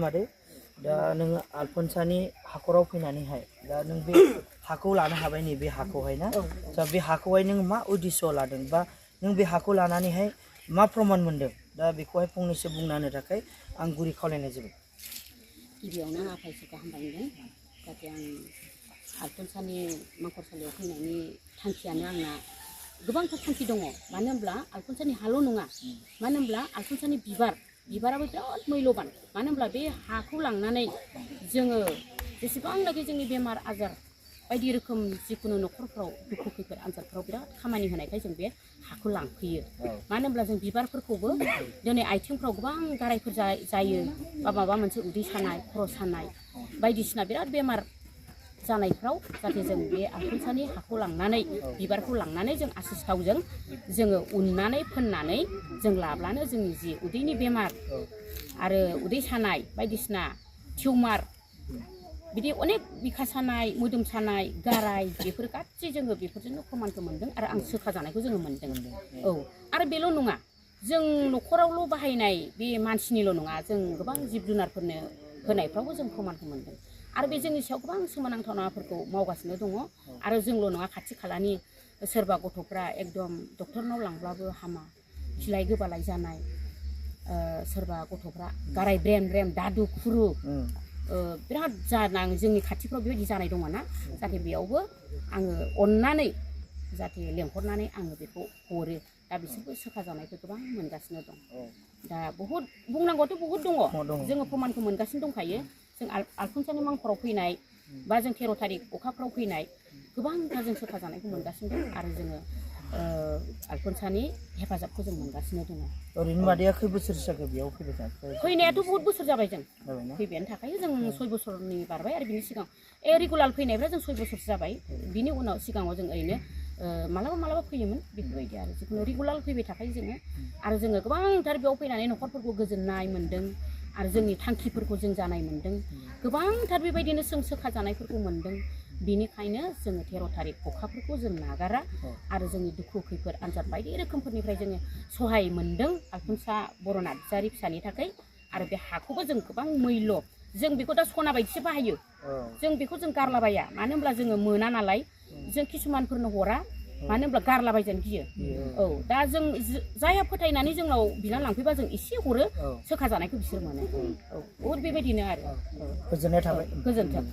मादै दा नोङो आलफनसानि हाखराव फैनानैहाय दा नों बे हाखौ लानो हाबाय नै बे हाखौहाय ना दा बे हाखौहाय नों मा उद्देश्य लादों बा नों बे हाखौ लानानैहाय मा प्रमान मोनदों दा बेखौहाय फंनैसो बुंना होनो थाखाय आं गुरै खावलायनाय जाबाय। गिबियावनो आफा इसोरखौ हामबाय होनदों जाहाथे आं आलफनसानि मांखरसालियाव फैनायनि थांखियानो आंना गोबांथार थांखि दङ मानो होनब्ला आलफनसानि हाल' नङा मानो होनब्ला आलफनसानि बिबाराबो बिराद मैल'बान मानो होनब्ला बे हाखौ लांनानै जोङो जेसेबांनाखि जोंनि बेमार आजार बायदि रोखोम जिखुनु न'खरफ्राव दुखु खैफोद आनजादफ्राव बिराद खामानि होनायखाय जों बे हाखौ लांफैयो मानो होनब्ला जों बिबारफोरखौबो दिनै आथिंफ्राव गोबां गारायफोर जायो बा माबा मोनसे उदै सानाय खर' सानाय बायदिसिना बिराद बेमार जानायफ्राव जाहाथे जों बे आलफनसानि हाखौ लांनानै बिबारखौ लांनानै जों आसिस थावजों जोङो उननानै फोननानै जों लाब्लानो जोंनि जि उदैनि बेमार आरो उदै सानाय बायदिसिना टिउमार बिदि अनेक बिखा सानाय मोदोम सानाय गाराय बेफोर गासै जोङो बेफोरजोंनो प्रमानखौ मोन्दों आरो आं सोखा जानायखौ जोङो मोन्दों। औ आरो बेल' नङा जों न'खरावल' बाहायनाय बे मानसिनिल' नङा जों गोबां जिब जुनारफोरनो होनायफ्रावबो जों प्रमानखौ मोन्दों आरो बे जोंनि सायाव गोबां सोमोनांथावनाफोरखौ मावगासिनो दङ आरो जोंल' नङा खाथि खालानि सोरबा गथ'फ्रा एकदम डक्टरनाव लांब्लाबो हामा खिलाय गोबालाय जानाय सोरबा गथ'फ्रा गाराय ब्रेम ब्रेम दादु खुरु बिराद जानां जोंनि खाथिफ्राव बेबायदि जानाय दङ ना जाहाथे बेयावबो आङो अननानै जाहाथे लेंहरनानै आङो बेखौ हरो दा बिसोरबो सोखा जानायखौ गोबां मोनगासिनो दं दा बहुद बुंनांगौआथ' बहुद दङ जोङो प्रमानखौ मोनगासिनो दंखायो जों आलफनसानि मांखराव फैनाय बा जों 13 थारिख अखाफ्राव फैनाय गोबांथार जों सोखा जानायखौ मोनगासिनो दं आरो जोङो आलफनसानि हेफाजाबखौ जों मोनगासिनो दङ। ओरैनो मादैया खै बोसोरसो जाखो बेयाव फैनायाथ' बहुत बोसोर जाबाय जों फैबायानो थाखायो जों 6 बोसोरनि बारबाय आरो बिनि सिगां रेगुलार फैनायफ्रा जों 6 बोसोरसो जाबाय बिनि उनाव सिगाङाव जों ओरैनो मालाबा फैयोमोन बेफोरबायदि आरो जिखुनु रेगुलार फैबाय थाखायो जोङो आरो जोङो गोबांथार बेयाव फैनानै न'खरफोरखौ गोजोननाय मोन्दों आरो जोंनि थांखिफोरखौ जों जानाय मोन्दों गोबांथार बेबायदिनो जों सोखा जानायफोरखौ मोन्दों बिनिखायनो जोङो 13 थारिख अखाफोरखौ जों नागारा आरो जोंनि दुखु खैफोद आनजाद बायदि रोखोमफोरनिफ्राय जोङो सहाय मोन्दों आलफनसा बर' नार्जारि फिसानि थाखाय आरो बे हाखौबो जों गोबां मैल्य जों बेखौ दा सना बायदिसो बाहायो जों बेखौ जों गारलाबाया मानो होनब्ला जोङो मोना नालाय जों किसुमानफोरनो हरा मानो होनब्ला गारलाबायजानो गियो औ दा जों जायहा फोथायनानै जोंनाव बिनानै लांफैबा जों एसे हरो सोखा जानायखौ बिसोर मोनो औ बहुद बेबायदिनो आरो गोजोननाय थाबाय गोजोन्थों।